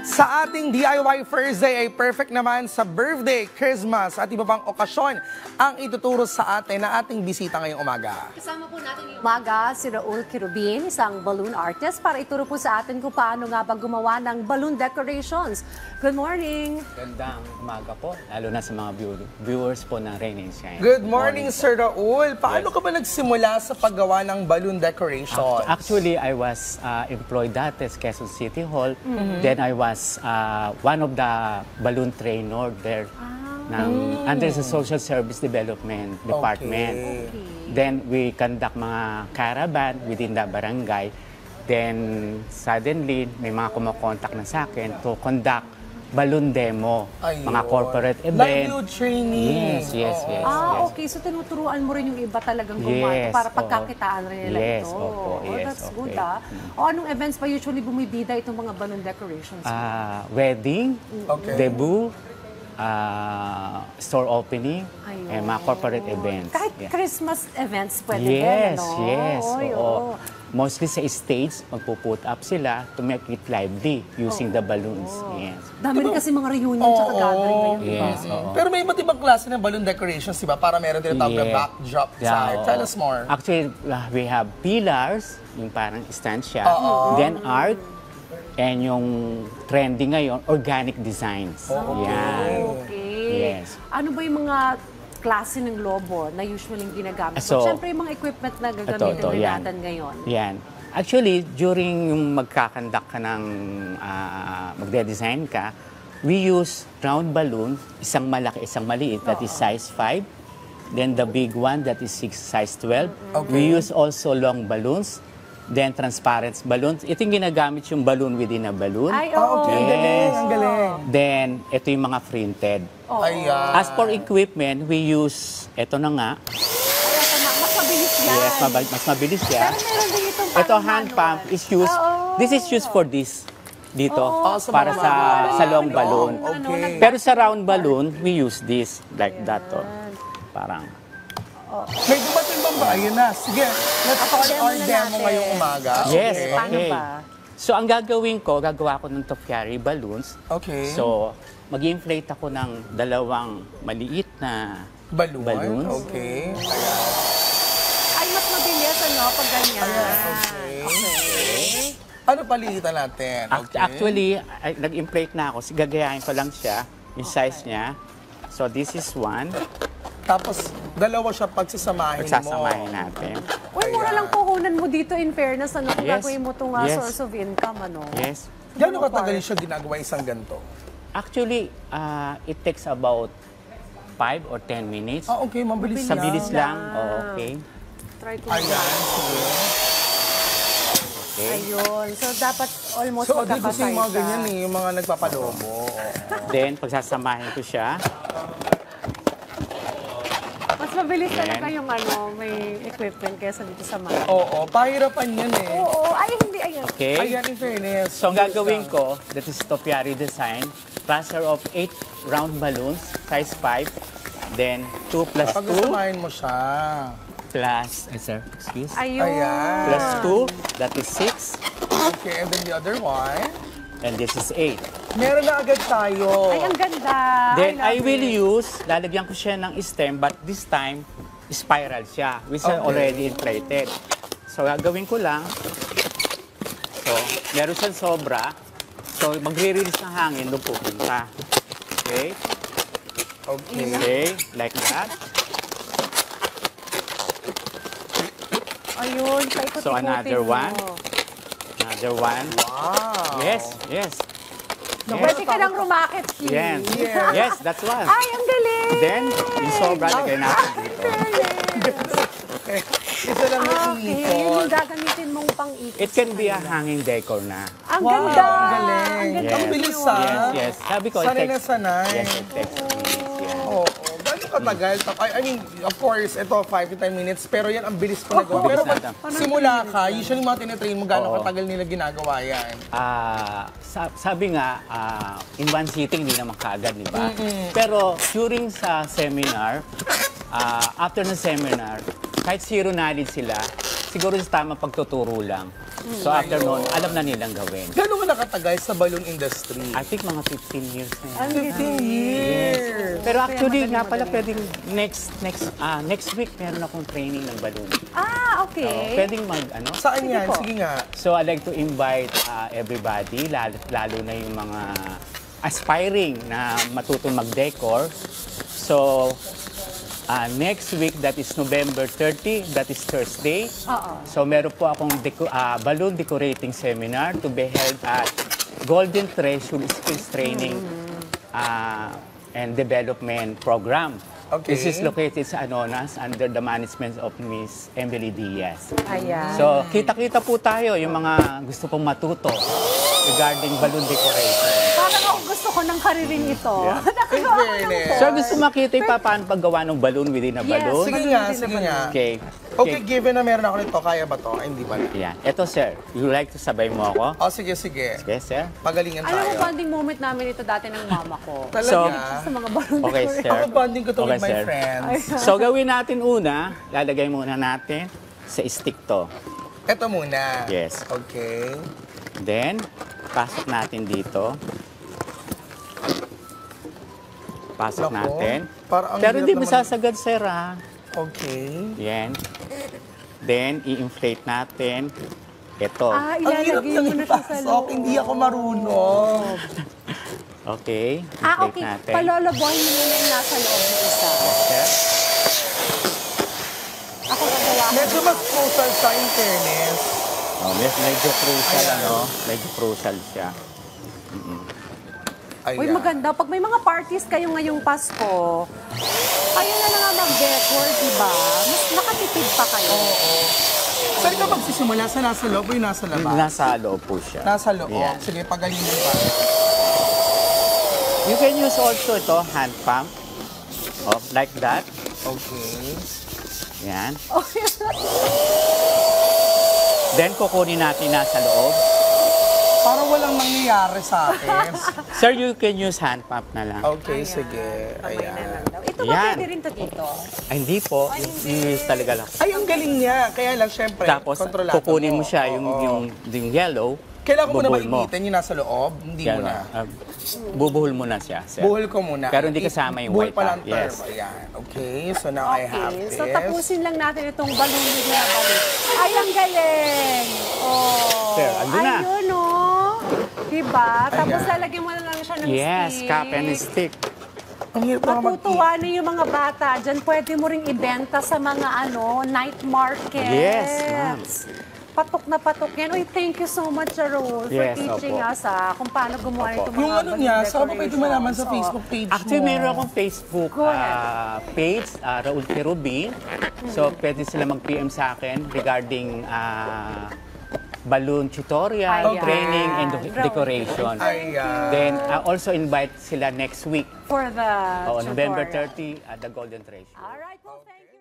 Sa ating DIY Thursday ay perfect naman sa birthday, Christmas at iba pang okasyon ang ituturo sa atin na ating bisita ngayong umaga. Kasama po natin ngayong umaga si Raul Kirubin, isang balloon artist, para ituro po sa atin kung paano nga ba gumawa ng balloon decorations. Good morning! Gandang umaga po, lalo na sa mga viewers po ng Rain and Shine. Good morning, Sir Raul. Paano ka ba nagsimula sa paggawa ng balloon decorations? Actually, I was employed dati sa Quezon City Hall. Then I was one of the balloon trainer there under the Social Service Development Department. Okay. Then we conduct mga caravan within the barangay. Then suddenly may mga kumokontak na sa akin to conduct balloon demo, mga corporate event. Livelihood training. Yes. Okay. So tinuturuan mo rin yung iba talagang gumawa para pagkakitaan rin nila ito. That's good anong events pa usually bumibida itong mga balloon decorations? Wedding, debut, store opening, and mga corporate events. Kahit Christmas events pwede din, ano? Yes. Mostly sa stage, magpo-put up sila to make it lively using the balloons. Yes. Dami rin kasi mga reunion tsaka gathering ngayon. Yes. Pero may iba't ibang klase ng balloon decorations, diba? Para meron din tawag na backdrop side. Tell us more. Actually, we have pillars, yung parang estancia, then art, and yung trending ngayon, organic designs. Yan. Okay. Yes. Ano ba yung mga klase ng globo na usually ginagamit? Siyempre yung mga equipment na gagamitin natin ngayon. Yan. Actually, during yung magkakandak ka ng magde-design ka, we use round balloon, isang malaki, isang maliit, that is size 5. Then the big one, that is size 12. We use also long balloons. Then transparent balloons. Ito yung ginagamit yung balloon within a balloon. Ang galing. Then, ito yung mga printed. As for equipment, we use, ito na nga. Mas mabilis yan. Yes, mas mabilis yan. Pero meron din itong Ito hand pump is used, this is used for this. Dito, para sa long balloon. Pero sa round balloon, we use this, like that. Parang, May dumating bang ba? Ayun na. Sige, let's start our demo ngayong umaga. yes, Paano okay. ba? So, ang gagawin ko, gagawa ko ng topiary balloons. Okay. So, mag-inflate ako ng dalawang maliit na balloons. Okay. Ay, mas mabilis, ano, pag ganyan. Ano palitan natin? Actually, nag-inflate na ako. Gagayahin ko lang siya, yung size niya. So, this is one. Tapos, dalawa siya pagsasamahin natin. Uy, mura lang puhunan mo dito in fairness, ano, kung gagawin mo itong source of income, ano. Yes. Gano'ng katagal siya ginagawa isang ganito? Actually, it takes about 5 or 10 minutes. Okay, mabilis Sa bilis lang. Okay. Try ko Ayan. Ayun. So, dapat almost So, di gusto magkakasay yung mga ganyan yung mga nagpapalobo. Then, pagsasamahin ko siya. Mas mabilis talaga yung may equipment kaysa dito sa mga. Oo, pahirapan yan eh. Ay, hindi. Ayan. Okay. Ayan, in fairness. So, ang gagawin ko, that is topiary design, cluster of 8 round balloons, size 5, then 2 plus 2, Pag-samahin mo siya. plus, excuse, Ayun. Ayan. plus 2, that is 6, Okay, and then the other one. and this is 8. Meron na agad tayo. Ay, ang ganda. Then, I love will it. use, lalagyan ko siya ng stem, but this time, spiral siya, which is already inflated. So, gagawin ko lang. So, meron siyang sobra. So, magre-release ng hangin, doon pupunta. Okay? Okay, like that. Ayun, paikot-ikotin So, another mo. one. Another one. Wow. Yes. Pwede ka nang rumakit, Ki. Yes, that's one. Ay, ang galing! Then, yung sobra, lagay natin dito. Ito lang yung Okay, yun yung gagamitin mong pang-ikot. It can be a hanging decor na. Ang ganda! Ang galing. Ang ganda. Ang bilis ah. Yes. Sabi ko, Sanay na sanay. Yes, it takes minutes. Yeah. Oo. Gano'ng katagal? I mean, of course, ito 5 to 10 minutes, pero yan ang bilis ko nagawa. Pero pag simula ka, usually mga tinitrain mo, gano'ng katagal nila ginagawa yan? Sabi nga, in one sitting, hindi naman kaagad, di ba? Pero during sa seminar, after ng seminar, kahit zero knowledge sila, siguro sa tamang pagtuturo lang. So after noon, alam na nilang gawin. Gano'ng mo nakatagal sa balloon industry? I think mga 15 years na yan. 15 years. Pero actually, nga pala, pwedeng next week, meron akong training ng balloon. Okay. Pwedeng Saan yan? po. Sige nga. So, I'd like to invite everybody, lalo na yung mga aspiring na matutong mag-decor. So, next week, that is November 30, that is Thursday. So, meron po akong balloon decorating seminar to be held at Golden Treasure Skills Training and Development Program. Okay. This is located sa Anonas under the management of Miss Emily Diaz. Ayan. So, kita-kita po tayo yung mga gusto pong matuto regarding balloon decoration. Parang ako gusto ko ng karirin ito. In fairness. So, gusto makita yung paano paggawa ng balloon within a Yes. balloon? Sige nga, sige nga. Okay. Okay, given na meron ako nito, kaya ba to? Ay, hindi ba? Yan. Ito, sir. You like to sabay mo ako? Oh, sige, sige. Okay, sir. Pagalingan Alam mo, tayo. bonding moment namin ito dati ng mama ko. Talaga? Sa mga balon Okay, decoration. sir. Ako bonding ko to with Okay, my sir. friends. So, gawin natin una, lalagay muna natin sa stick to. Ito muna. Yes. Okay. Then, pasok natin dito. Pasok Nako, natin. parang ang Pero hirap hindi naman. masasagad, sir, ha? Okay. Yan. Then, i-inflate natin. Ito. Ang hirap Ilalagay nang mo na siya sa ipasok. loob. Hindi ako marunong. Okay. Inflate Okay. natin. Palolobohin mo muna yung nasa loob ng isa. Sir. Ako gagawa. Medyo mas crucial sa in fairness. Oh, medyo crucial, Ayan. Medyo crucial siya. Ayan. Uy, maganda. Pag may mga parties kayo ngayong Pasko, kayo na lang ang mag-decor, di ba? Mas nakatipid pa kayo. Saan ka magsisimula? Sa nasa loob o yung nasa labas? Nasa loob po siya. Nasa loob. Yan. Sige, pagalingan pa. You can use also ito, hand pump. Oh, like that. Okay. Yan. Then, kukunin natin nasa loob. Parang walang nangyayari sa akin. Sir, you can use hand pump na lang. Okay, sige. Ayan. Ito ba Yan. pwede rin to dito? Ay, hindi po. Use talaga lang. Ay, ang galing niya. Kaya lang, syempre, Tapos, kontrolado kukunin mo siya, Oo. yung yellow. Kailangan ko muna bubuhol mo. mainitin yung nasa loob? Hindi Yan, muna. bubuhol mo na siya, sir. Buhol ko muna. Pero hindi kasama yung Buhol white pa lang part. Yes. term. Ayan. Okay, so now I have Okay, this. so tapusin lang natin itong balloon na ginabalik. Ay, ang galing! Oh, Sir, andun na. ayun, oh. Diba? Tapos Ayan. lalagyan mo na lang siya ng Yes, stick. cup and stick. Ang hirap na Matutuwa na yung mga bata. Diyan pwede mo ring ibenta sa mga night markets. Yes, ma'am. Patok na patok yan. Uy, thank you so much, Rose, for Yes, teaching opo. us kung paano gumawa Opo. itong mga Yung ano niya, balloon saka pa pwede malaman sa decorations. Facebook page Actually, mo. meron akong Facebook Go ahead. page, Raul Cherubin. So, pwede sila mag-PM sa akin regarding balloon tutorial, Ayan. training, and Raul. decoration. Ayan. Then, also invite sila next week, For the November tutorial. 30 at the Golden Treasure. All right, well, thank you.